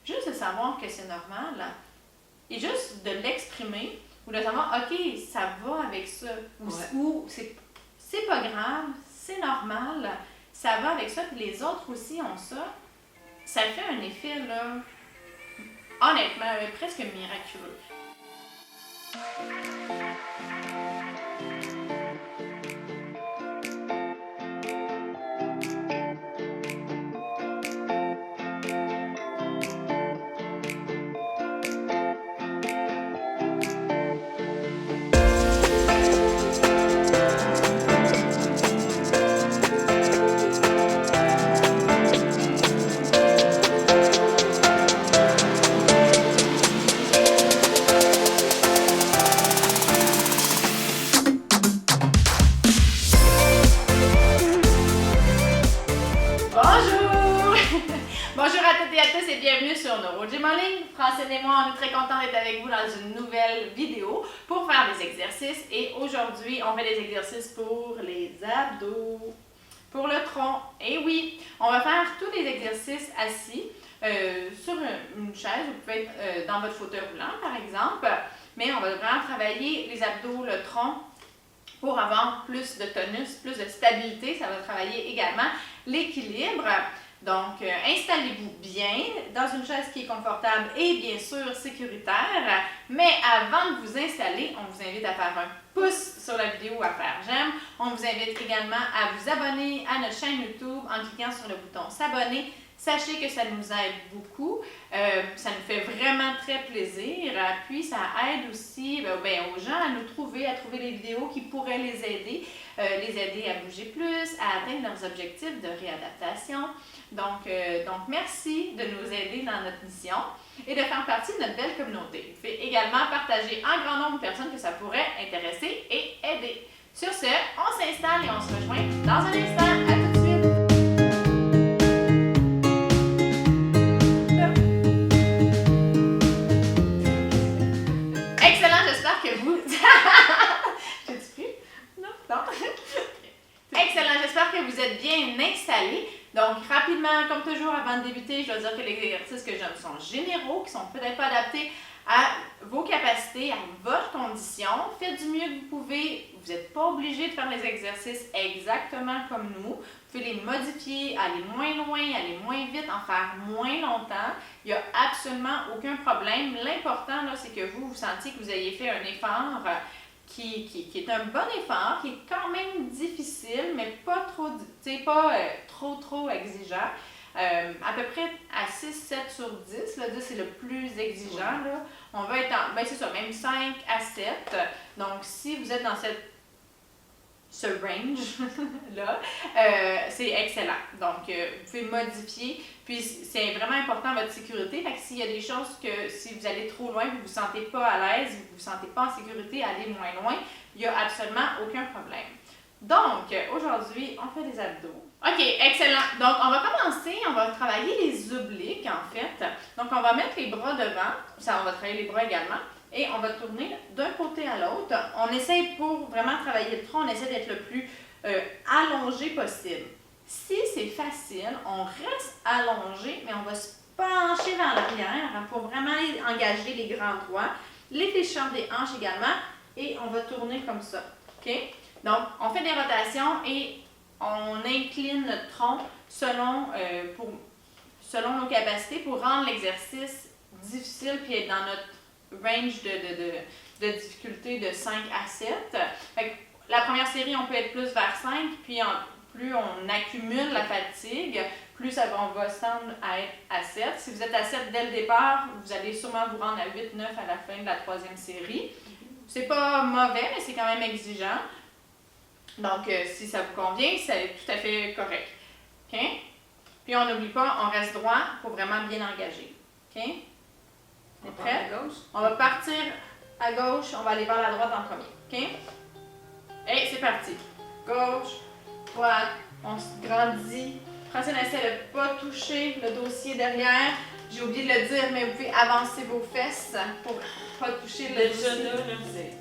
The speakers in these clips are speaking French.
juste de savoir que c'est normal et juste de l'exprimer ou de savoir, OK, ça va avec ça ou c'est pas grave, c'est normal, ça va avec ça, puis les autres aussi ont ça. Ça fait un effet, là, honnêtement, presque miraculeux. Bonjour à toutes et à tous et bienvenue sur NeuroGym en ligne. Francine et moi, on est très contents d'être avec vous dans une nouvelle vidéo pour faire des exercices. Et aujourd'hui, on fait des exercices pour les abdos, pour le tronc. Et oui, on va faire tous les exercices assis sur une chaise. Vous pouvez être dans votre fauteuil roulant, par exemple. Mais on va vraiment travailler les abdos, le tronc, pour avoir plus de tonus, plus de stabilité. Ça va travailler également l'équilibre. Donc, installez-vous bien dans une chaise qui est confortable et bien sûr sécuritaire. Mais avant de vous installer, on vous invite à faire un pouce sur la vidéo ou à faire j'aime. On vous invite également à vous abonner à notre chaîne YouTube en cliquant sur le bouton s'abonner. Sachez que ça nous aide beaucoup, ça nous fait vraiment très plaisir, puis ça aide aussi aux gens à nous trouver, à trouver les vidéos qui pourraient les aider à bouger plus, à atteindre leurs objectifs de réadaptation. Donc merci de nous aider dans notre mission et de faire partie de notre belle communauté. Vous pouvez également partager un grand nombre de personnes que ça pourrait intéresser et aider. Sur ce, on s'installe et on se rejoint dans un instant. À tout de suite! T'as-tu pris? Non? Excellent, j'espère que vous êtes bien installés. Donc, rapidement, comme toujours, avant de débuter, je dois dire que les exercices que je donne sont généraux, qui sont peut-être pas adaptés à vos capacités, à votre condition. Faites du mieux que vous pouvez. Vous n'êtes pas obligé de faire les exercices exactement comme nous. Vous pouvez les modifier, aller moins loin, aller moins vite, en faire moins longtemps. Il n'y a absolument aucun problème. L'important, là, c'est que vous sentiez que vous ayez fait un effort qui est un bon effort, qui est quand même difficile, mais pas trop exigeant. À peu près à 6-7 sur 10. Là, 10 c'est le plus exigeant. Là. On va être c'est ça, même 5 à 7. Donc, si vous êtes dans ce range-là, c'est excellent. Donc, vous pouvez modifier. Puis, c'est vraiment important votre sécurité. Fait que s'il y a des choses que, si vous allez trop loin, vous ne vous sentez pas à l'aise, vous ne vous sentez pas en sécurité, allez moins loin, il n'y a absolument aucun problème. Donc, aujourd'hui, on fait des abdos. OK, excellent. Donc, on va commencer, on va travailler les obliques, en fait. Donc, on va mettre les bras devant. Ça, on va travailler les bras également. Et on va tourner d'un côté à l'autre. On essaie, pour vraiment travailler le tronc, on essaie d'être le plus allongé possible. Si c'est facile, on reste allongé, mais on va se pencher vers l'arrière pour vraiment engager les grands droits. Les fléchisseurs des hanches également. Et on va tourner comme ça. OK? Donc, on fait des rotations et on incline notre tronc selon nos capacités pour rendre l'exercice difficile puis être dans notre range de difficulté de 5 à 7. Fait que la première série, on peut être plus vers 5, puis plus on accumule la fatigue, plus on va tendre à être à 7. Si vous êtes à 7 dès le départ, vous allez sûrement vous rendre à 8-9 à la fin de la troisième série. C'est pas mauvais, mais c'est quand même exigeant. Donc, si ça vous convient, c'est tout à fait correct. OK? Puis, on n'oublie pas, on reste droit pour vraiment bien engager. OK? On est prêt? On va partir à gauche, on va aller vers la droite en premier. OK? Et c'est parti. Gauche, droite, on se grandit. Francine essaie de ne pas toucher le dossier derrière. J'ai oublié de le dire, mais vous pouvez avancer vos fesses pour ne pas toucher le dossier.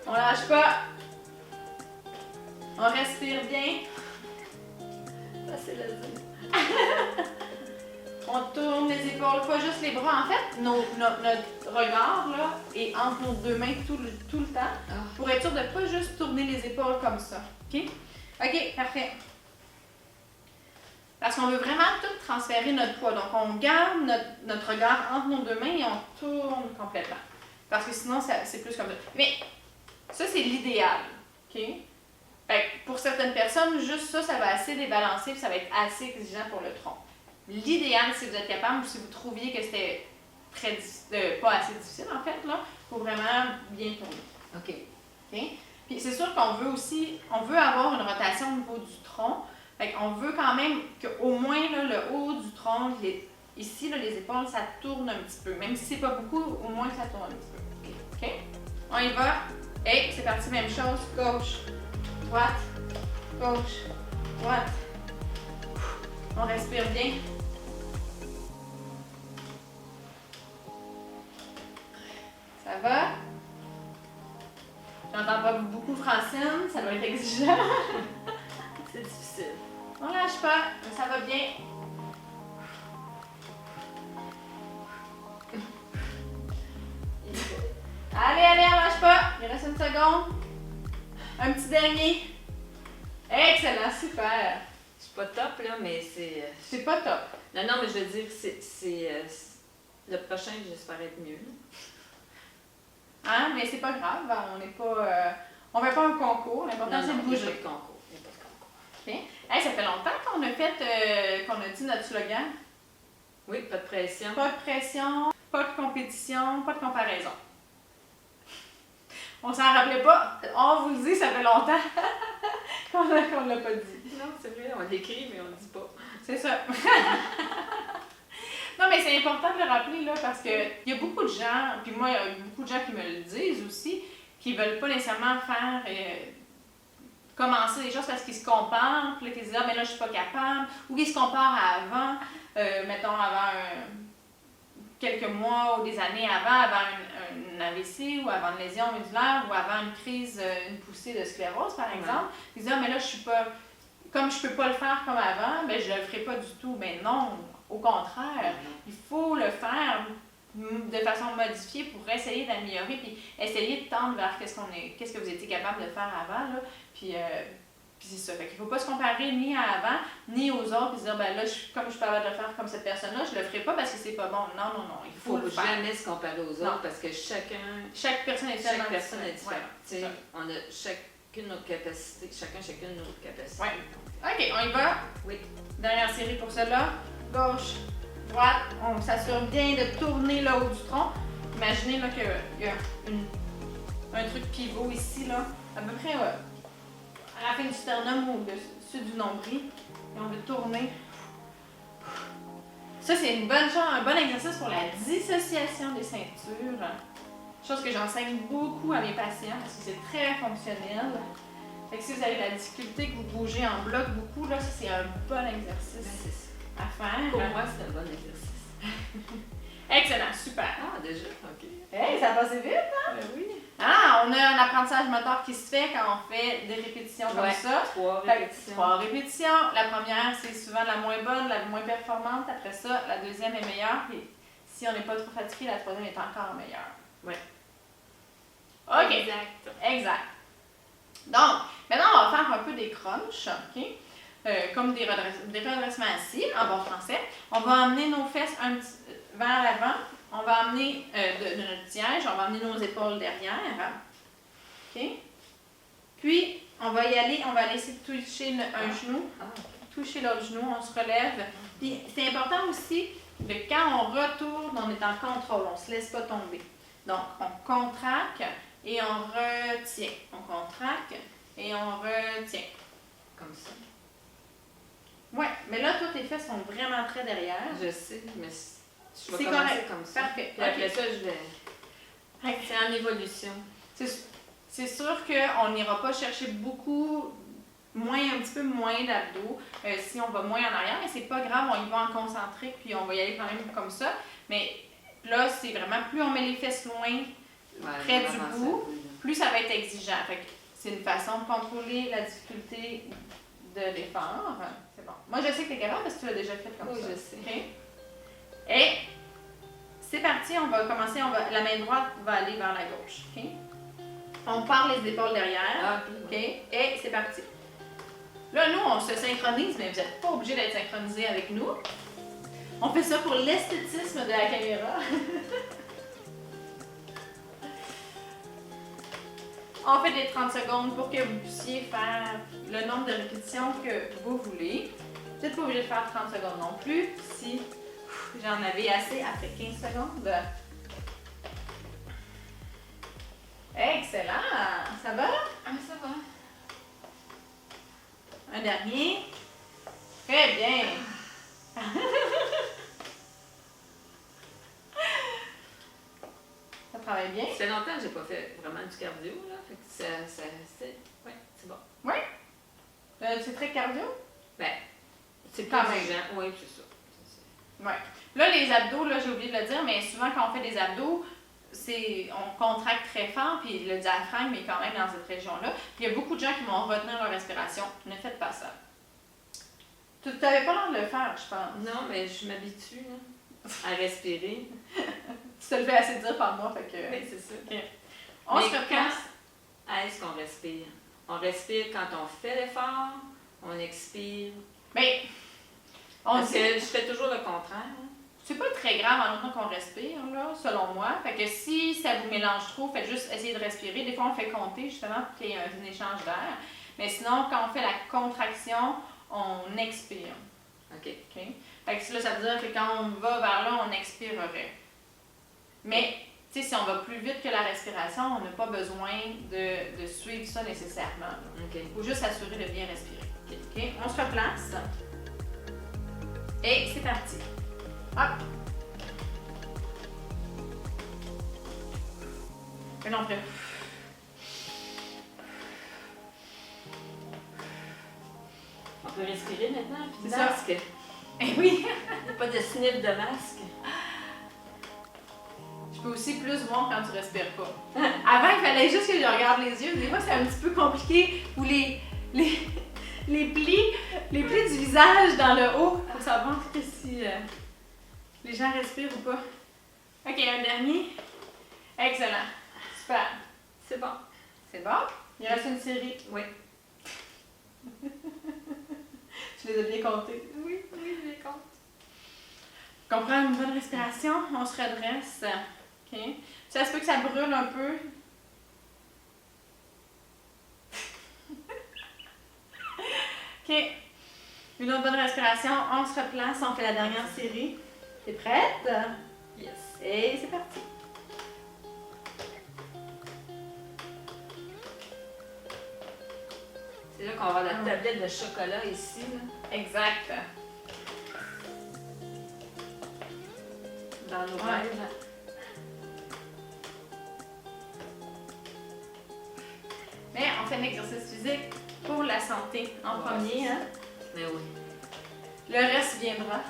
On lâche pas. On respire bien. Facile à dire. pas juste les bras. En fait, notre regard là, est entre nos deux mains tout le temps pour être sûr de ne pas juste tourner les épaules comme ça. OK? OK, parfait. Parce qu'on veut vraiment tout transférer notre poids. Donc, on garde notre regard entre nos deux mains et on tourne complètement. Parce que sinon, c'est plus comme ça. Mais ça, c'est l'idéal. OK? Fait que pour certaines personnes, juste ça, ça va assez débalancer et ça va être assez exigeant pour le tronc. L'idéal, si vous êtes capable ou si vous trouviez que c'était pas assez difficile, en fait, là, il faut vraiment bien tourner. OK. Okay? Puis c'est sûr qu'on veut aussi, on veut avoir une rotation au niveau du tronc. Fait qu'on veut quand même qu'au moins là, le haut du tronc, ici, là, les épaules, ça tourne un petit peu. Même si c'est pas beaucoup, au moins ça tourne un petit peu. OK? On y va. Et c'est parti, même chose. Gauche, droite, gauche, droite. On respire bien. Ça va? J'entends pas beaucoup Francine, ça doit être exigeant. C'est difficile. On lâche pas, mais ça va bien. Allez, on lâche pas. Il reste une seconde. Un petit dernier. Excellent, super. Je suis pas top, là, mais c'est... C'est pas top. Non, mais je veux dire, c'est le prochain, j'espère être mieux. Hein? Mais c'est pas grave, on n'est pas... on fait pas un concours, l'important c'est de bouger. Il n'y a pas de concours. Okay. Hey, ça fait longtemps qu'on a fait, qu'on a dit notre slogan. Oui, pas de pression. Pas de pression, pas de compétition, pas de comparaison. On s'en rappelait pas. On vous le dit, ça fait longtemps qu'on l'a pas dit. Non, c'est vrai, on l'écrit, mais on le dit pas. C'est ça. Non, mais c'est important de le rappeler, là, parce qu'il y a beaucoup de gens, puis moi, il y a beaucoup de gens qui me le disent aussi, qui veulent pas nécessairement faire... commencer les choses parce qu'ils se comparent, puis là, qu'ils disent « Ah, mais là, je suis pas capable », ou qu'ils se comparent à avant, mettons, avant quelques mois ou des années avant un AVC ou avant une lésion médulaire ou avant une crise, une poussée de sclérose, par exemple. Ils disent « Ah, mais là, je suis pas... Comme je peux pas le faire comme avant, ben je le ferai pas du tout. » Mais non, au contraire, il faut le faire de façon modifiée pour essayer d'améliorer puis essayer de tendre vers qu'est-ce que vous étiez capable de faire avant, là. Puis c'est ça. Fait qu'il ne faut pas se comparer ni à avant, ni aux autres, et se dire, ben là, comme je suis pas capable de le faire comme cette personne-là, je le ferai pas parce que c'est pas bon. Non, il faut le faire. Jamais se comparer aux autres parce que chaque personne est différente. Ouais, on a chacune notre capacité, chacune notre capacité. Ouais. OK, on y va? Oui. Dernière série pour cela. Gauche, droite. On s'assure bien de tourner le haut du tronc. Imaginez là, qu'il y a un truc pivot ici, là, à peu près à la fin du sternum ou au-dessus du nombril. Et on veut tourner. Ça, c'est une bonne chose, un bon exercice pour la dissociation des ceintures. Chose que j'enseigne beaucoup à mes patients parce que c'est très fonctionnel. Fait que si vous avez la difficulté que vous bougez en bloc beaucoup, là, ça, c'est un bon exercice à faire. Pour moi, c'est un bon exercice. Excellent, super. Ah, déjà? OK. Hey, ça passe vite, hein? Oui. Ah, on a un apprentissage moteur qui se fait quand on fait des répétitions comme ça. 3 répétitions. 3 répétitions. La première, c'est souvent la moins bonne, la moins performante. Après ça, la deuxième est meilleure. Puis si on n'est pas trop fatigué, la troisième est encore meilleure. Oui. OK. Exact. Donc, maintenant, on va faire un peu des crunchs, OK? Comme des redressements assis, en bon français. On va amener nos fesses un petit vers l'avant. On va amener de notre siège, on va amener nos épaules derrière. OK? Puis, on va y aller, on va laisser toucher un genou, toucher l'autre genou, on se relève. Puis, c'est important aussi de quand on retourne, on est en contrôle, on ne se laisse pas tomber. Donc, on contracte et on retient. On contracte et on retient. Comme ça. Oui, mais là, toi, tes fesses sont vraiment très derrière. Je sais, mais je vais c'est commencer correct. comme ça. Parfait. Puis après ça, je vais... C'est en évolution. C'est sûr qu'on n'ira pas chercher un petit peu moins d'abdos si on va moins en arrière, mais c'est pas grave, on y va en concentrique, puis on va y aller quand même comme ça. Mais là, c'est vraiment, plus on met les fesses loin, près du bout, plus ça va être exigeant. Fait que c'est une façon de contrôler la difficulté de l'effort. C'est bon. Moi, je sais que tu es capable parce que tu l'as déjà fait comme ça. Oui, je sais. Okay? Et c'est parti, on va commencer, la main droite va aller vers la gauche. OK? On part les épaules derrière. Ah, OK? Et c'est parti. Là, nous, on se synchronise, mais vous n'êtes pas obligé d'être synchronisé avec nous. On fait ça pour l'esthétisme de la caméra. On fait des 30 secondes pour que vous puissiez faire le nombre de répétitions que vous voulez. Vous n'êtes pas obligé de faire 30 secondes non plus. Si j'en avais assez après 15 secondes. Excellent! Ça va? Ah, ça va. Un dernier. Très bien. Ça travaille bien. Ça fait longtemps que j'ai pas fait vraiment du cardio, là. Fait que ouais, c'est bon. Oui? C'est très cardio? Ben, c'est Quand plus même. exigeant. Oui, c'est ça. Oui. Là, les abdos, là, j'ai oublié de le dire, mais souvent quand on fait des abdos, on contracte très fort, puis le diaphragme est quand même dans cette région-là. Il y a beaucoup de gens qui vont retenir leur respiration. Ne faites pas ça. Tu n'avais pas l'air de le faire, je pense. Non, mais je m'habitue là, à respirer. Tu te le fais assez dire par moi, fait que... Oui, c'est ça. Okay. On Mais se replace. quand est-ce qu'on respire? On respire quand on fait l'effort, on expire. Mais, on Parce dit... que je fais toujours le contraire. Hein. C'est pas très grave en autant qu'on respire, là, selon moi. Fait que si ça vous mélange trop, faites juste essayer de respirer. Des fois, on fait compter, justement, pour qu'il y ait un échange d'air. Mais sinon, quand on fait la contraction, on expire. OK. OK? Fait que là, ça veut dire que quand on va vers là, on expirerait. Mais, tu sais, si on va plus vite que la respiration, on n'a pas besoin de suivre ça nécessairement. OK. Il faut juste s'assurer de bien respirer. OK? On se replace. Et c'est parti. Hop! Et non, après. On peut respirer maintenant, puis C'est ça. masque. Eh oui! Il n'y a pas de sniff de masque. Je peux aussi plus voir quand tu respires pas. Avant, il fallait juste que je regarde les yeux. Des fois, c'est un petit peu compliqué. Ou les plis du visage dans le haut pour savoir si les gens respirent ou pas. Ok, un dernier. Excellent. Super. C'est bon. C'est bon? Il reste une série. Oui. Tu les as bien comptés. Oui, je les compte. On prend une bonne respiration, on se redresse. OK. Ça se peut que ça brûle un peu. OK. Une autre bonne respiration, on se replace, on fait la dernière série. T'es prête? Yes. Et c'est parti. C'est là qu'on va avoir la tablette de chocolat ici. Là. Exact. Dans nos Ouais. rêves. Mais on fait un exercice physique pour la santé en Ouais, premier. Hein? Mais oui. Le reste viendra.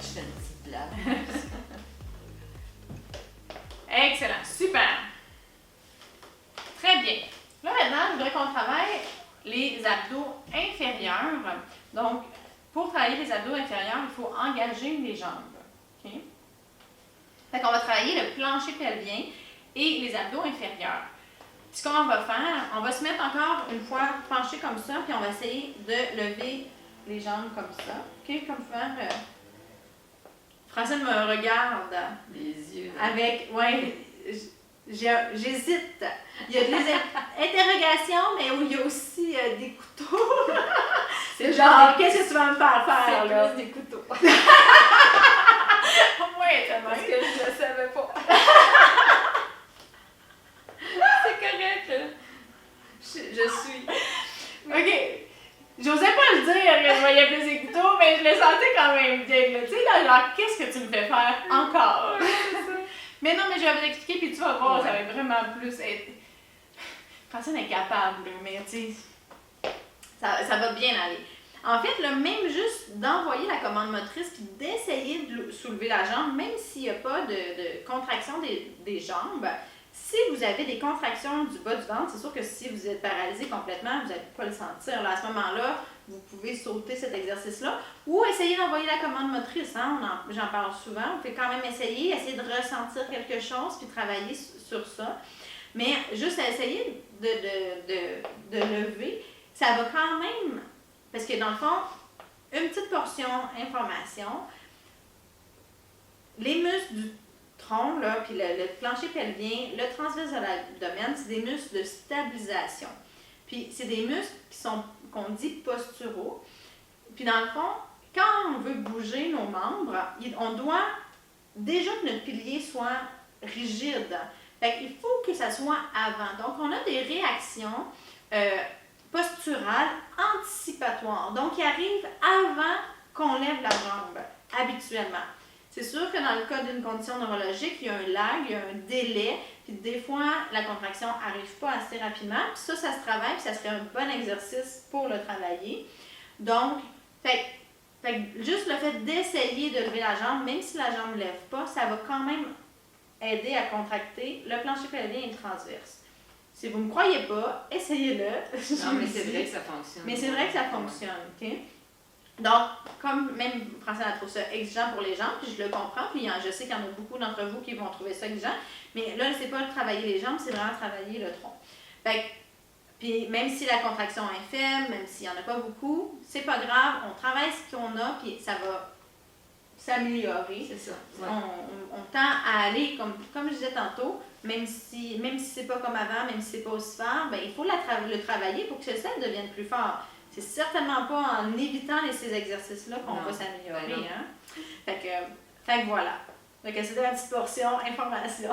Je fais une petite blague. Excellent, super. Très bien. Là maintenant, je voudrais qu'on travaille les abdos inférieurs. Donc, pour travailler les abdos inférieurs, il faut engager les jambes. OK? Fait qu'on va travailler le plancher pelvien et les abdos inférieurs. Ce qu'on va faire, on va se mettre encore une fois penché comme ça, puis on va essayer de lever les jambes comme ça. OK? Comme faire... Francine me regarde Les yeux. avec... Ouais, j'hésite. Il y a des interrogations, mais il y a aussi des couteaux. C'est genre, qu'est-ce que tu vas me faire faire, là? C'est plus des couteaux. Ouais, Parce que je ne savais pas. C'est correct, là. Je suis. OK. J'osais pas le dire que je voyais plus des couteaux, mais je le sentais quand même bien. Tu sais, là, genre, qu'est-ce que tu me fais faire encore? Mais non, mais je vais vous expliquer, puis tu vas voir, Ouais. ça va vraiment plus être... Francine est capable, mais tu sais, ça va bien aller. En fait, le même juste d'envoyer la commande motrice puis d'essayer de soulever la jambe, même s'il n'y a pas de contraction des jambes, si vous avez des contractions du bas du ventre, c'est sûr que si vous êtes paralysé complètement, vous n'allez pas le sentir. Là, à ce moment-là, vous pouvez sauter cet exercice-là ou essayer d'envoyer la commande motrice. Hein? J'en parle souvent. Vous pouvez quand même essayer de ressentir quelque chose puis travailler sur ça. Mais juste essayer de lever, ça va quand même, parce que dans le fond, une petite portion information, les muscles du tronc, là, puis le plancher pelvien, le transverse de l'abdomen, c'est des muscles de stabilisation. Puis c'est des muscles qu'on dit posturaux. Puis dans le fond, quand on veut bouger nos membres, on doit déjà que notre pilier soit rigide. Fait qu'il faut que ça soit avant. Donc on a des réactions posturales anticipatoires. Donc qui arrivent avant qu'on lève la jambe, habituellement. C'est sûr que dans le cas d'une condition neurologique, il y a un lag, il y a un délai, puis des fois, la contraction n'arrive pas assez rapidement. Puis ça se travaille, puis ça serait un bon exercice pour le travailler. Donc, juste le fait d'essayer de lever la jambe, même si la jambe ne lève pas, ça va quand même aider à contracter le plancher pelvien et le transverse. Si vous ne me croyez pas, essayez-le. Non, mais c'est vrai que ça fonctionne. Mais c'est vrai que ça fonctionne, OK? Donc, comme même Francine a trouvé ça exigeant pour les jambes, puis je le comprends, puis je sais qu'il y en a beaucoup d'entre vous qui vont trouver ça exigeant, mais là, c'est pas de travailler les jambes, c'est vraiment travailler le tronc. Puis même si la contraction est faible, même s'il n'y en a pas beaucoup, c'est pas grave, on travaille ce qu'on a, puis ça va s'améliorer. C'est ça. Ouais. On tend à aller, comme je disais tantôt, même si c'est pas comme avant, même si c'est pas aussi fort, ben, il faut le travailler pour que ce set devienne plus fort. C'est certainement pas en évitant ces exercices-là qu'on va s'améliorer. Hein? Fait que voilà. Donc, c'était ma petite portion information.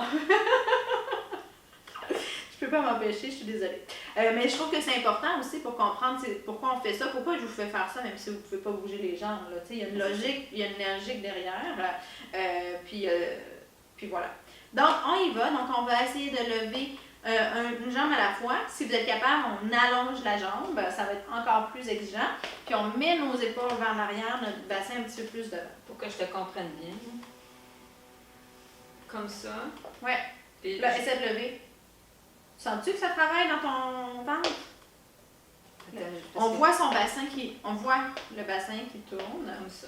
Je peux pas m'empêcher, je suis désolée. Mais je trouve que c'est important aussi pour comprendre pourquoi on fait ça, pourquoi je vous fais faire ça, même si vous ne pouvez pas bouger les jambes. Il y a une logique, il y a une logique derrière. Puis voilà. Donc, on y va. Donc, on va essayer de lever une jambe à la fois. Si vous êtes capable, on allonge la jambe. Ça va être encore plus exigeant. Puis, on met nos épaules vers l'arrière, notre bassin un petit peu plus devant. Pour que je te comprenne bien. Comme ça. Ouais. Puis là, essaie de lever. Sens-tu que ça travaille dans ton ventre? On voit son bassin on voit le bassin qui tourne. Comme ça.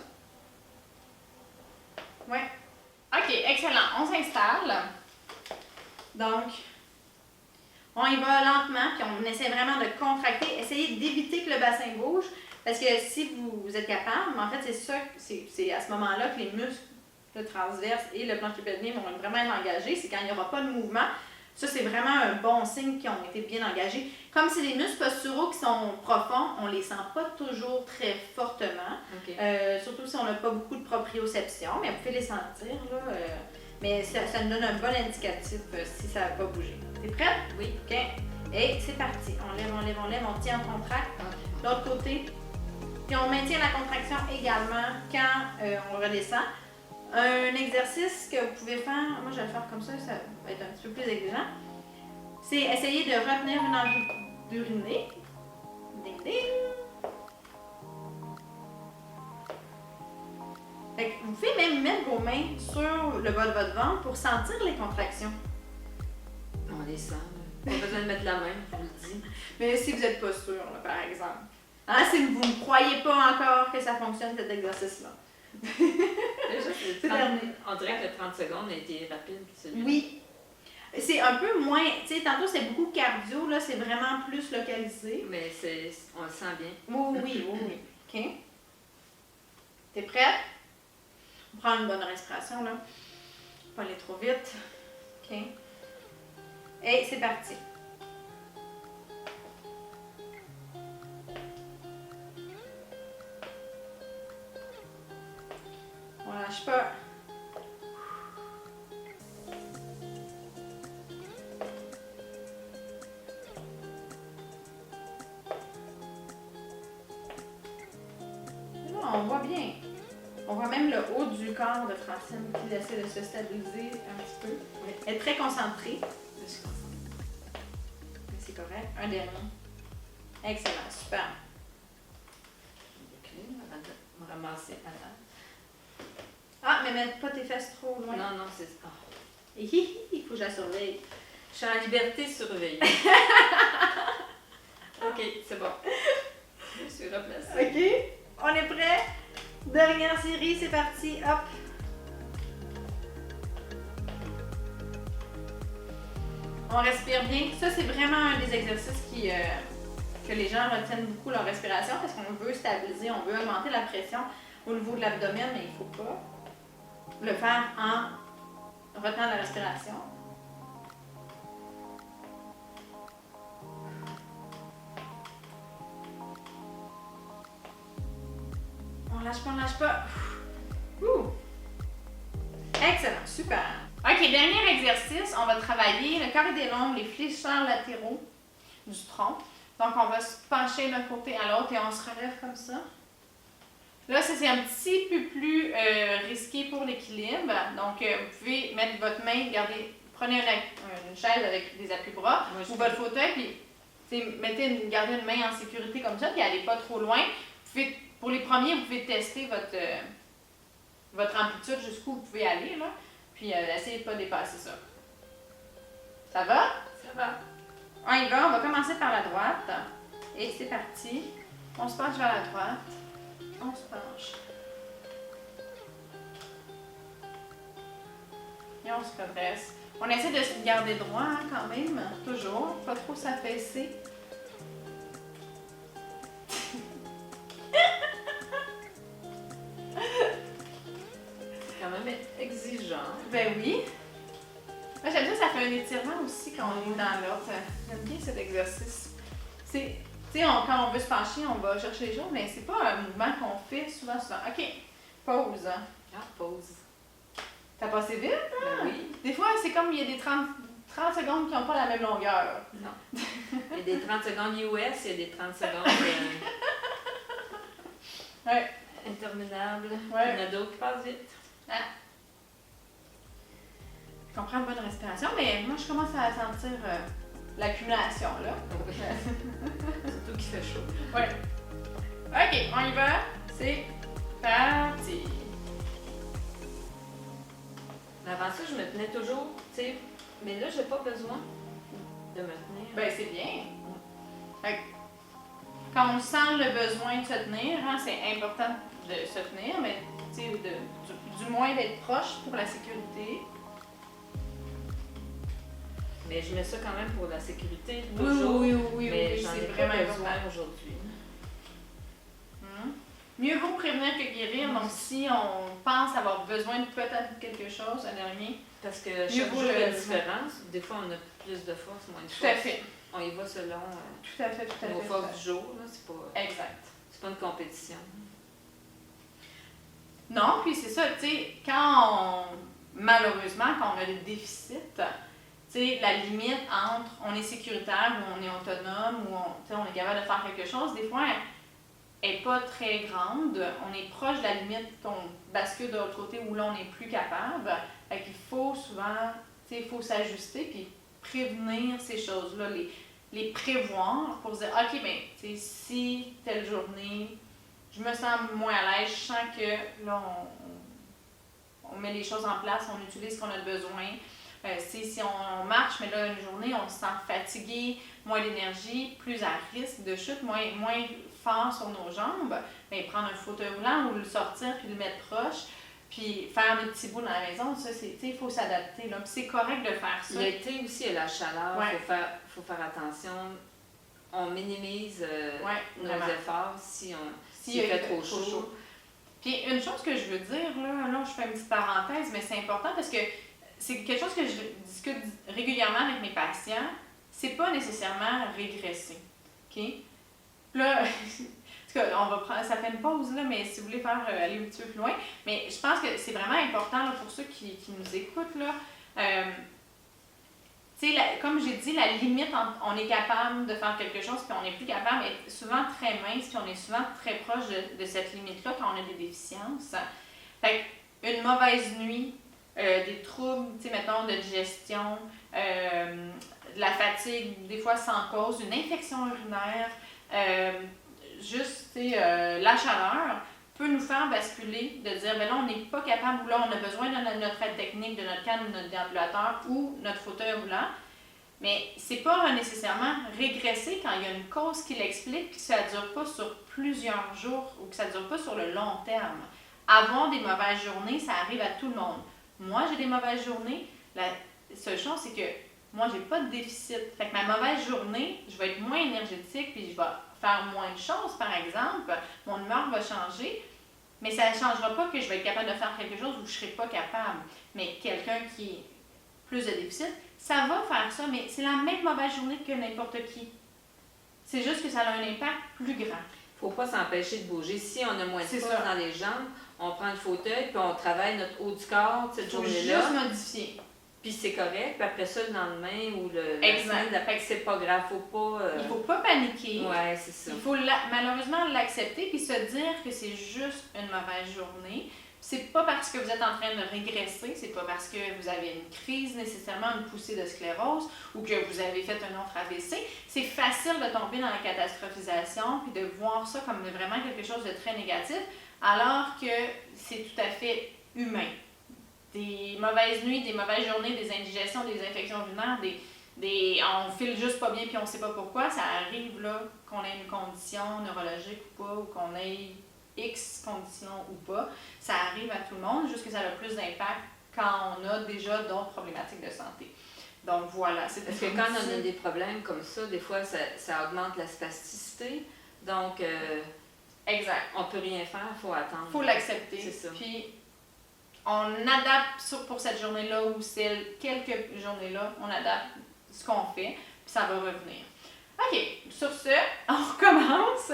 Ouais. OK, excellent. On s'installe. Donc, on y va lentement, puis on essaie vraiment de contracter. Essayez d'éviter que le bassin bouge, parce que si vous êtes capable, en fait, c'est à ce moment-là que les muscles, le transverse et le plancher pelvien vont vraiment être engagés. C'est quand il n'y aura pas de mouvement. Ça, c'est vraiment un bon signe qu'ils ont été bien engagés. Comme c'est des muscles posturaux qui sont profonds, on ne les sent pas toujours très fortement. Okay. Surtout si on n'a pas beaucoup de proprioception, mais vous pouvez les sentir. Là, mais ça nous donne un bon indicatif si ça va pas bouger. T'es prête? Oui. OK. Et c'est parti. On lève, on tient, on contracte. L'autre côté. Puis on maintient la contraction également quand on redescend. Un exercice que vous pouvez faire, moi je vais le faire comme ça va être un petit peu plus exigeant, c'est essayer de retenir une envie d'uriner. Ding ding! Fait que vous pouvez même mettre vos mains sur le bas de votre ventre pour sentir les contractions. On les sent. Pas besoin de mettre la main, je vous le dis. Mais si vous n'êtes pas sûr, là, par exemple. Hein, si vous ne croyez pas encore que ça fonctionne cet exercice-là. Déjà, on dirait que le 30 secondes a été rapide. Oui. C'est un peu moins, tu sais, tantôt c'est beaucoup cardio, là, c'est vraiment plus localisé. Mais on le sent bien. Oui. OK. T'es prête? On prend une bonne respiration, là. Pas aller trop vite. OK. Et c'est parti. On lâche pas. Là, on voit bien. On voit même le haut du corps de Francine qui essaie de se stabiliser un petit peu. Elle est très concentrée. Je suis concentrée. Mais c'est correct. Un dernier. Excellent, super. Ok, on va ramasser à terre. Ah, mais mets pas tes fesses trop loin. Non, c'est ça. Il faut que je la surveille. Je suis en liberté surveillée. Ok, c'est bon. suis replacée. OK, on est prêt? Dernière série, c'est parti. Hop. On respire bien. Ça, c'est vraiment un des exercices que les gens retiennent beaucoup leur respiration parce qu'on veut stabiliser, on veut augmenter la pression au niveau de l'abdomen, mais il ne faut pas le faire en retenant la respiration. On lâche pas, on lâche pas. Ouh. Excellent, super. OK, dernier exercice, on va travailler le carré des lombes, les fléchisseurs latéraux du tronc. Donc, on va se pencher d'un côté à l'autre et on se relève comme ça. Là, ça, c'est un petit peu plus risqué pour l'équilibre. Donc, vous pouvez mettre votre main, prenez une chaise avec des appuis-bras ou votre fauteuil, puis gardez une main en sécurité comme ça, puis n'allez pas trop loin. Pour les premiers, vous pouvez tester votre amplitude jusqu'où vous pouvez aller, là, puis essayez de ne pas dépasser ça. Ça va? Ça va. On y va, on va commencer par la droite. Et c'est parti. On se penche vers la droite. On se penche. Et on se redresse. On essaie de se garder droit hein, quand même, toujours. Pas trop s'affaisser. C'est quand même exigeant. Ben oui. Moi, j'aime ça fait un étirement aussi quand on est dans l'autre. J'aime bien cet exercice. Quand on veut se pencher, on va chercher les choses, mais c'est pas un mouvement qu'on fait souvent. OK, pause. Ah, pause. T'as passé vite, hein? Ben oui. Des fois, c'est comme il y a des 30 secondes qui n'ont pas la même longueur. Non. Il y a des 30 secondes US, il y a des 30 secondes Ouais. interminables. Ouais. Il y en a d'autres qui passent vite. Ah. On prend une bonne respiration, mais moi, je commence à sentir l'accumulation, là. Surtout qu'il fait chaud. Ouais. OK, on y va. C'est parti. Mais avant ça, je me tenais toujours, tu sais, mais là, j'ai pas besoin de me tenir. Ben, c'est bien. Fait que, quand on sent le besoin de se tenir, hein, c'est important de se tenir, mais tu sais, du moins d'être proche pour la sécurité. Mais je mets ça quand même pour la sécurité, Oui, toujours. oui, mais j'en ai c'est pas vraiment besoin important. aujourd'hui. Mieux vaut prévenir que guérir. Donc, si on pense avoir besoin de peut-être quelque chose, un dernier. Parce que chaque jour est différent. Des fois, on a plus de force, moins de force. Tout à fait. On y va selon Tout à fait. nos forces du jour. Là. Exact. C'est pas une compétition. Non, puis c'est ça, tu sais, malheureusement, quand on a des déficits, tu sais, la limite entre on est sécuritaire ou on est autonome ou on est capable de faire quelque chose, des fois, elle n'est pas très grande. On est proche de la limite qu'on bascule de l'autre côté où là, on n'est plus capable. Fait qu'il faut souvent, tu sais, il faut s'ajuster puis prévenir ces choses-là, les prévoir pour se dire, OK, mais tu sais, si telle journée, je me sens moins à l'aise, je sens que là, on met les choses en place, on utilise ce qu'on a besoin. Si on marche, mais là, une journée, on se sent fatigué, moins d'énergie, plus à risque de chute, moins fort sur nos jambes, bien, prendre un fauteuil roulant ou le sortir puis le mettre proche, puis faire des petits bouts dans la maison, ça, il faut s'adapter. Puis c'est correct de faire ça. L'été aussi, il y a la chaleur, il Ouais. faut faire attention. On minimise nos vraiment. efforts s'il fait trop chaud. Puis une chose que je veux dire, là, je fais une petite parenthèse, mais c'est important parce que c'est quelque chose que je discute régulièrement avec mes patients. C'est pas nécessairement régresser. OK? Là, on va prendre, ça fait une pause, là, mais si vous voulez aller un petit peu plus loin, mais je pense que c'est vraiment important là, pour ceux qui nous écoutent. Là, comme j'ai dit, la limite, on est capable de faire quelque chose, puis on n'est plus capable, mais souvent très mince, puis on est souvent très proche de cette limite-là quand on a des déficiences. Fait une mauvaise nuit, des troubles, mettons, de digestion, de la fatigue, des fois sans cause, une infection urinaire, la chaleur peut nous faire basculer, de dire, ben là, on n'est pas capable, ou là, on a besoin de notre aide technique, de notre canne, de notre déambulateur ou notre fauteuil roulant. Mais c'est pas nécessairement régresser quand il y a une cause qui l'explique, que ça ne dure pas sur plusieurs jours ou que ça ne dure pas sur le long terme. Avoir des mauvaises journées, ça arrive à tout le monde. Moi, j'ai des mauvaises journées. La seule chose, c'est que moi, j'ai pas de déficit. Fait que ma mauvaise journée, je vais être moins énergétique, puis je vais faire moins de choses, par exemple. Mon humeur va changer, mais ça ne changera pas que je vais être capable de faire quelque chose où je ne serai pas capable. Mais quelqu'un qui est plus de déficit, ça va faire ça, mais c'est la même mauvaise journée que n'importe qui. C'est juste que ça a un impact plus grand. Il ne faut pas s'empêcher de bouger. Si on a moins de C'est force ça. dans les jambes, on prend le fauteuil puis on travaille notre haut du corps cette Il faut journée-là. juste modifier. Puis c'est correct. Puis après ça, le lendemain ou la Exact. semaine d'après, c'est pas grave. Faut pas... Il ne faut pas paniquer. Ouais, c'est ça. Il faut malheureusement l'accepter puis se dire que c'est juste une mauvaise journée. C'est pas parce que vous êtes en train de régresser, c'est pas parce que vous avez une crise nécessairement, une poussée de sclérose ou que vous avez fait un autre AVC. C'est facile de tomber dans la catastrophisation puis de voir ça comme vraiment quelque chose de très négatif, alors que c'est tout à fait humain. Des mauvaises nuits, des mauvaises journées, des indigestions, des infections urinaires, on file juste pas bien puis on sait pas pourquoi, ça arrive là qu'on ait une condition neurologique ou pas, ou qu'on ait X conditions ou pas, ça arrive à tout le monde, juste que ça a plus d'impact quand on a déjà d'autres problématiques de santé. Donc voilà, c'est parce que quand on a des problèmes comme ça, des fois ça augmente la spasticité, donc exact. On peut rien faire, il faut attendre. Il faut l'accepter. C'est ça. Puis on adapte pour cette journée-là ou quelques journées-là, on adapte ce qu'on fait, puis ça va revenir. OK, sur ce, on recommence.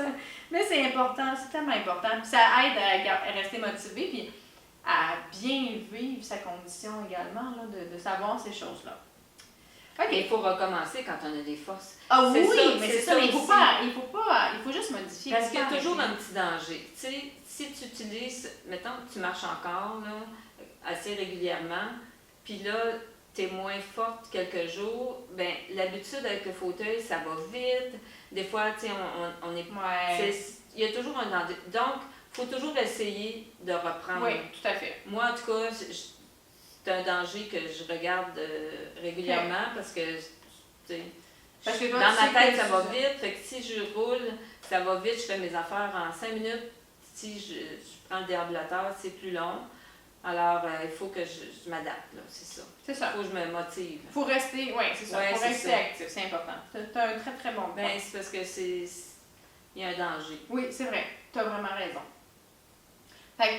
Mais c'est important, c'est tellement important. Puis ça aide à rester motivé puis à bien vivre sa condition également, là, de savoir ces choses-là. OK. Il faut recommencer quand on a des forces. Ah oui, ça, mais c'est ça, mais il faut juste modifier. Parce qu'il y a toujours un petit danger. Tu sais, si tu utilises, mettons que tu marches encore là, assez régulièrement, puis là, tu es moins forte quelques jours, ben l'habitude avec le fauteuil, ça va vite. Des fois, tu sais, on est... Ouais. Il y a toujours un danger. Donc, il faut toujours essayer de reprendre. Oui, tout à fait. Moi, en tout cas, c'est un danger que je regarde régulièrement parce que, tu sais, dans ma tête, ça va vite. Fait que si je roule, ça va vite, je fais mes affaires en 5 minutes. Si je prends le déambulateur, c'est plus long. Alors, il faut que je m'adapte, là, c'est ça. C'est ça. Il faut que je me motive. Il faut rester, oui, c'est ça. Il faut rester actif, c'est important. Tu as un très, très bon point. Ben, c'est parce que il y a un danger. Oui, c'est vrai. Tu as vraiment raison. Fait que,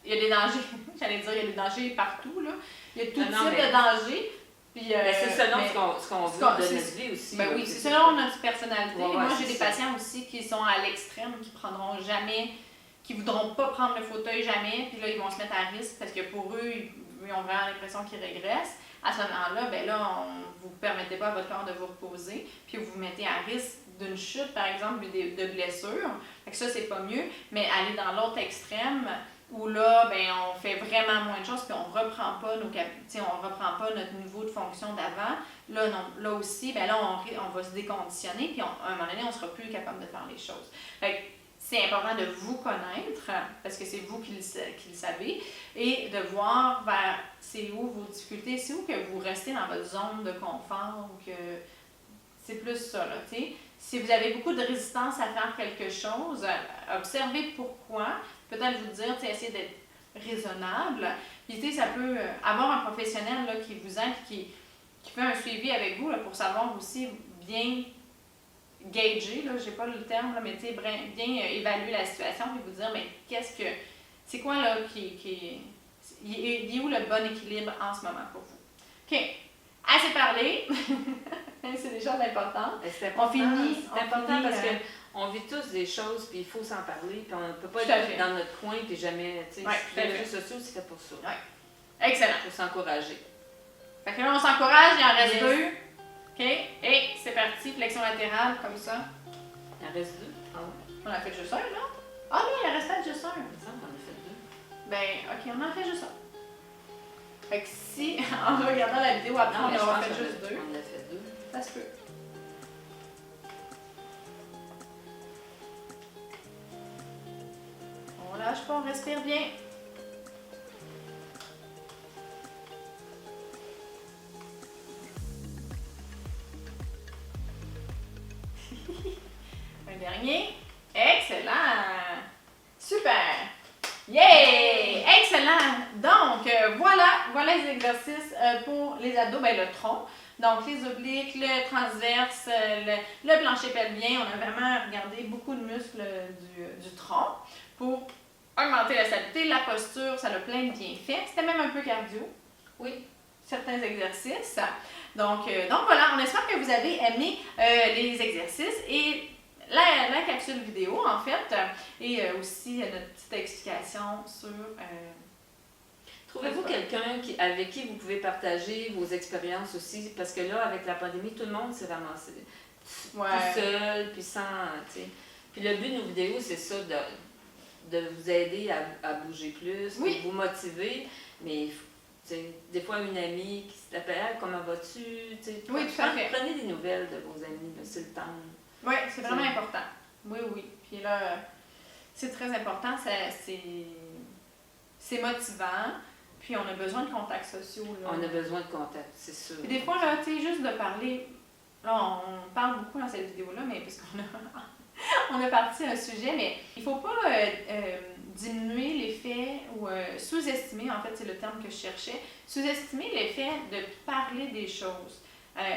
il y a des dangers, j'allais dire, il y a des dangers partout, là. Il y a tout type de dangers. Puis, c'est selon ce qu'on veut de notre vie aussi. Ben oui, c'est selon notre personnalité. Ouais, moi, j'ai des patients aussi qui sont à l'extrême, qui prendront jamais, qui voudront pas prendre le fauteuil jamais, puis là, ils vont se mettre à risque parce que pour eux, ils ont vraiment l'impression qu'ils régressent. À ce moment-là, ben là, vous ne permettez pas à votre corps de vous reposer, puis vous vous mettez à risque d'une chute, par exemple, de blessures. Fait que ça, c'est pas mieux. Mais aller dans l'autre extrême, où là, ben, on fait vraiment moins de choses, puis on reprend pas notre niveau de fonction d'avant. Là, non, là aussi, ben là, on va se déconditionner, puis à un moment donné, on sera plus capable de faire les choses. Fait que c'est important de vous connaître, parce que c'est vous qui le savez, et de voir vers c'est où vos difficultés, c'est où que vous restez dans votre zone de confort, ou que c'est plus ça, là, tu sais. Si vous avez beaucoup de résistance à faire quelque chose, observez pourquoi. Peut-être vous dire, essayez d'être raisonnable. Puis, tu sais, ça peut avoir un professionnel là, qui vous aide, qui fait un suivi avec vous là, pour savoir aussi bien gager, là, j'ai pas le terme, là, mais tu sais, bien évaluer la situation et vous dire, mais c'est quoi là il est où le bon équilibre en ce moment pour vous? OK, assez parlé. C'est déjà l'important. On finit. C'est important parce que on vit tous des choses, puis il faut s'en parler, puis on ne peut pas être dans notre coin, puis jamais, tu sais, les réseaux sociaux, c'est fait pour ça. Ouais. Excellent. Il faut s'encourager. Fait que là, on s'encourage, il en reste 2. OK, et c'est parti, flexion latérale, comme ça. Il en reste 2? Ah ouais? On en a fait juste un, là? Ah non, il en restait juste un. Il me semble qu'on en a fait 2. Ben, OK, on en fait juste un. Fait que si, en regardant la vidéo après, on aura fait juste 2. On en a fait 2. Ça se peut. On lâche pas, on respire bien. dernier. Excellent! Super! Yeah! Excellent! Donc, voilà les exercices pour les abdos, le tronc. Donc, les obliques, le transverse, le plancher pelvien. On a vraiment regardé beaucoup de muscles du tronc pour augmenter la stabilité, la posture. Ça a plein de bienfaits. C'était même un peu cardio. Oui. Certains exercices. Donc voilà, on espère que vous avez aimé les exercices et la capsule vidéo, en fait, et aussi notre petite explication sur... Trouvez-vous quelqu'un avec qui vous pouvez partager vos expériences aussi? Parce que là, avec la pandémie, tout le monde s'est ramassé tout seul, puis sans... T'sais. Puis le but de nos vidéos, c'est ça, de vous aider à bouger plus, de vous motiver, mais... des fois, une amie qui s'appelle, comment vas-tu? Oui, tout à fait. Prenez des nouvelles de vos amis, c'est le temps. Oui, c'est vraiment important. Oui. Puis là, c'est très important, c'est motivant, puis on a besoin de contacts sociaux. Là. On a besoin de contacts, c'est sûr. Puis des fois, là, tu sais, juste de parler, là, on parle beaucoup dans cette vidéo-là, mais parce qu'on on a parti un sujet, mais il ne faut pas diminuer l'effet ou sous-estimer, en fait, c'est le terme que je cherchais, sous-estimer l'effet de parler des choses.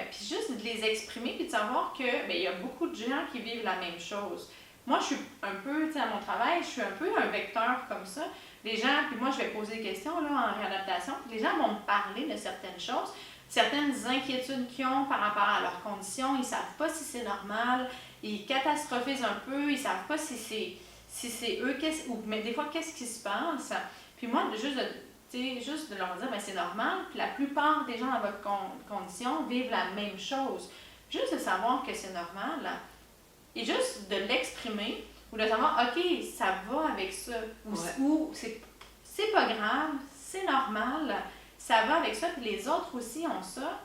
Puis juste de les exprimer, puis de savoir que il y a beaucoup de gens qui vivent la même chose. Moi, je suis un peu, tu sais, à mon travail, je suis un peu un vecteur comme ça. Les gens, puis moi, je vais poser des questions là, en réadaptation, puis les gens vont me parler de certaines choses, certaines inquiétudes qu'ils ont par rapport à leurs conditions, ils ne savent pas si c'est normal, ils catastrophisent un peu, ils ne savent pas si c'est eux, mais des fois, qu'est-ce qui se passe. Puis moi, juste de leur dire, c'est normal, puis la plupart des gens dans votre condition vivent la même chose. Juste de savoir que c'est normal, là, et juste de l'exprimer, ou de savoir, OK, ça va avec ça, ou c'est pas grave, c'est normal, ça va avec ça, puis les autres aussi ont ça.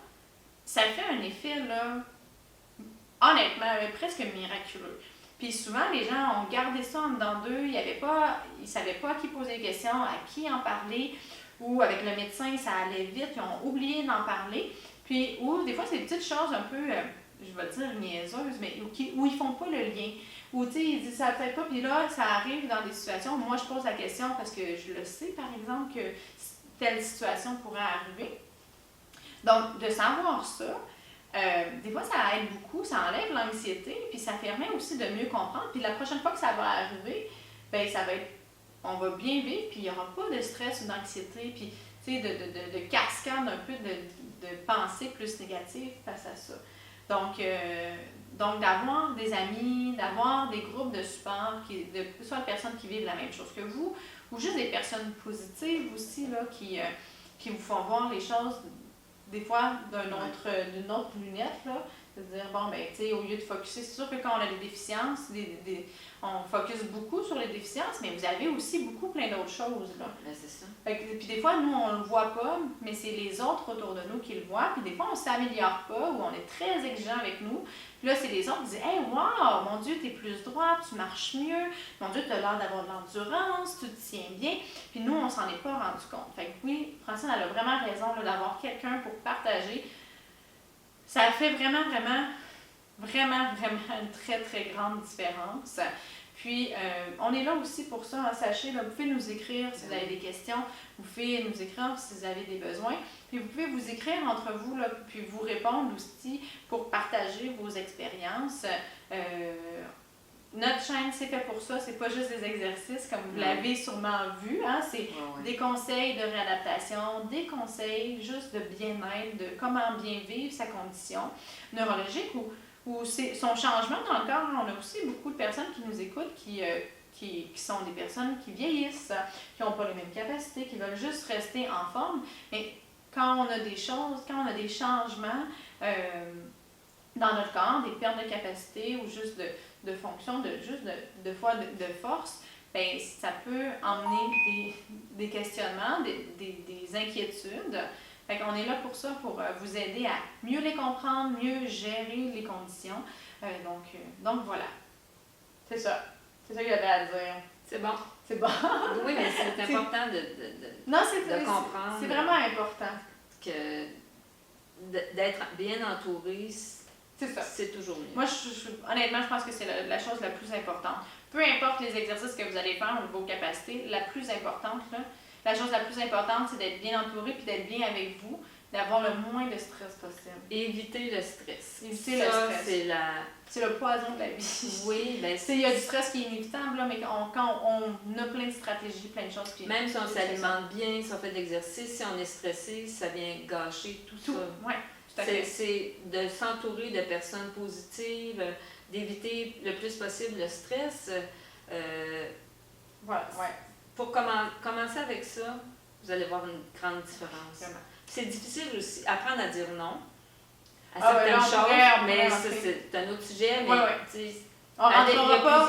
Ça fait un effet, là, honnêtement, presque miraculeux. Puis souvent, les gens ont gardé ça en dedans d'eux, ils ne savaient pas à qui poser des questions, à qui en parler, ou avec le médecin, ça allait vite, ils ont oublié d'en parler. Puis, ou des fois, c'est des petites choses un peu, je vais dire niaiseuses, mais où ils font pas le lien. Ou, tu sais, ils disent ça peut-être pas, puis là, ça arrive dans des situations où moi, je pose la question parce que je le sais, par exemple, que telle situation pourrait arriver. Donc, de savoir ça, des fois, ça aide beaucoup, ça enlève l'anxiété, puis ça permet aussi de mieux comprendre. Puis la prochaine fois que ça va arriver, ça va être, on va bien vivre, puis il n'y aura pas de stress ou d'anxiété, puis tu sais, de cascade un peu de pensées plus négatives face à ça. Donc d'avoir des amis, d'avoir des groupes de support, soit des personnes qui vivent la même chose que vous, ou juste des personnes positives aussi, là, qui vous font voir les choses des fois d'une autre lunette, là, de dire, tu sais, au lieu de focuser, c'est sûr que quand on a des déficiences, on focus beaucoup sur les déficiences, mais vous avez aussi plein d'autres choses, là. C'est ça. Puis des fois, nous, on le voit pas, mais c'est les autres autour de nous qui le voient, puis des fois, on s'améliore pas, ou on est très exigeant avec nous, puis là, c'est les autres qui disent, « Hey, wow, mon Dieu, t'es plus droit, tu marches mieux, mon Dieu, t'as l'air d'avoir de l'endurance, tu te tiens bien. » Puis nous, on s'en est pas rendu compte. Fait que oui, Francine, elle a vraiment raison là, d'avoir quelqu'un pour partager. Ça fait vraiment une très, très grande différence. Puis, on est là aussi pour ça, hein, sachez, là, vous pouvez nous écrire si vous avez des questions, vous pouvez nous écrire si vous avez des besoins, puis vous pouvez vous écrire entre vous, là, puis vous répondre aussi pour partager vos expériences. Notre chaîne, c'est fait pour ça, c'est pas juste des exercices, comme vous l'avez sûrement vu, hein, c'est des conseils de réadaptation, des conseils juste de bien-être, de comment bien vivre sa condition neurologique ou son changement dans le corps. On a aussi beaucoup de personnes qui nous écoutent qui sont des personnes qui vieillissent, qui n'ont pas les mêmes capacités, qui veulent juste rester en forme. Mais quand on a des changements dans notre corps, des pertes de capacité ou juste de fonction, de force, ça peut emmener des questionnements, des inquiétudes. Fait qu'on est là pour ça, pour vous aider à mieux les comprendre, mieux gérer les conditions. Donc voilà. C'est ça. C'est ça qu'il y avait à dire. C'est bon. C'est bon. Oui, mais c'est important de comprendre. C'est vraiment important. D'être bien entouré, C'est ça. C'est toujours mieux. Moi, honnêtement, je pense que c'est la chose la plus importante. Peu importe les exercices que vous allez faire au niveau capacités, la plus importante, là, la chose la plus importante, c'est d'être bien entouré puis d'être bien avec vous, d'avoir le moins de stress possible. Éviter le stress. Éviter le stress. C'est le poison de la vie. Oui, bien il y a du stress qui est inévitable, là, mais quand on a plein de stratégies, plein de choses. Puis même si on s'alimente bien, si on fait de l'exercice, si on est stressé, ça vient gâcher tout ça. Oui. C'est de s'entourer de personnes positives, d'éviter le plus possible le stress. Voilà, ouais. Pour commencer avec ça, vous allez voir une grande différence. C'est difficile aussi apprendre à dire non à certaines choses, mais ça c'est un autre sujet. Mais on rentrera pas.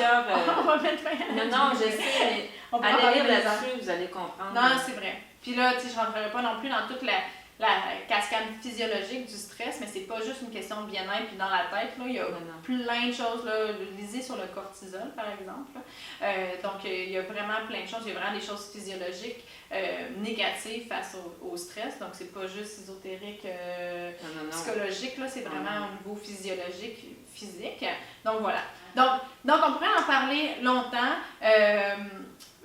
On va mettre non, je sais, mais allez lire là-dessus, vous allez comprendre. Non, c'est vrai. Puis là, je ne rentrerai pas non plus dans toute la cascade physiologique du stress, mais c'est pas juste une question de bien-être puis dans la tête. Là, il y a plein de choses. Là, lisez sur le cortisol, par exemple. Donc, il y a vraiment plein de choses. Il y a vraiment des choses physiologiques négatives face au stress. Donc, c'est pas juste ésotérique, psychologique. Là, c'est vraiment au niveau physiologique, physique. Donc, voilà. Donc on pourrait en parler longtemps.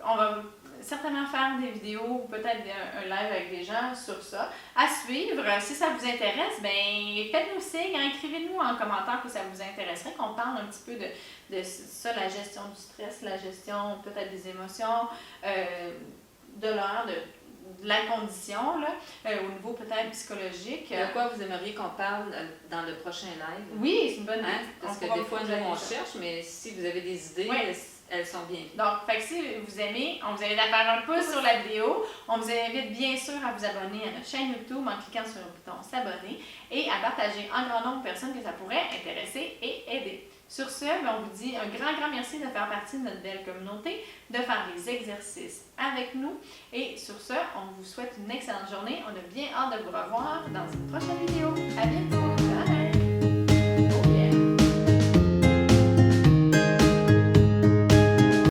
On va certainement faire des vidéos ou peut-être un live avec des gens sur ça. À suivre, si ça vous intéresse, ben faites-nous signe, écrivez-nous en commentaire que ça vous intéresserait, qu'on parle un petit peu de ça, la gestion du stress, la gestion peut-être des émotions, de l'heure, de la condition, là, au niveau peut-être psychologique. De quoi vous aimeriez qu'on parle dans le prochain live? Oui, c'est une bonne idée. Parce que des fois, nous, on cherche, mais si vous avez des idées, elles sont bien. Donc, si vous aimez, on vous invite à faire un pouce sur la vidéo. On vous invite bien sûr à vous abonner à notre chaîne YouTube en cliquant sur le bouton s'abonner et à partager un grand nombre de personnes que ça pourrait intéresser et aider. Sur ce, on vous dit un grand merci de faire partie de notre belle communauté, de faire les exercices avec nous. Et sur ce, on vous souhaite une excellente journée. On a bien hâte de vous revoir dans une prochaine vidéo. À bientôt!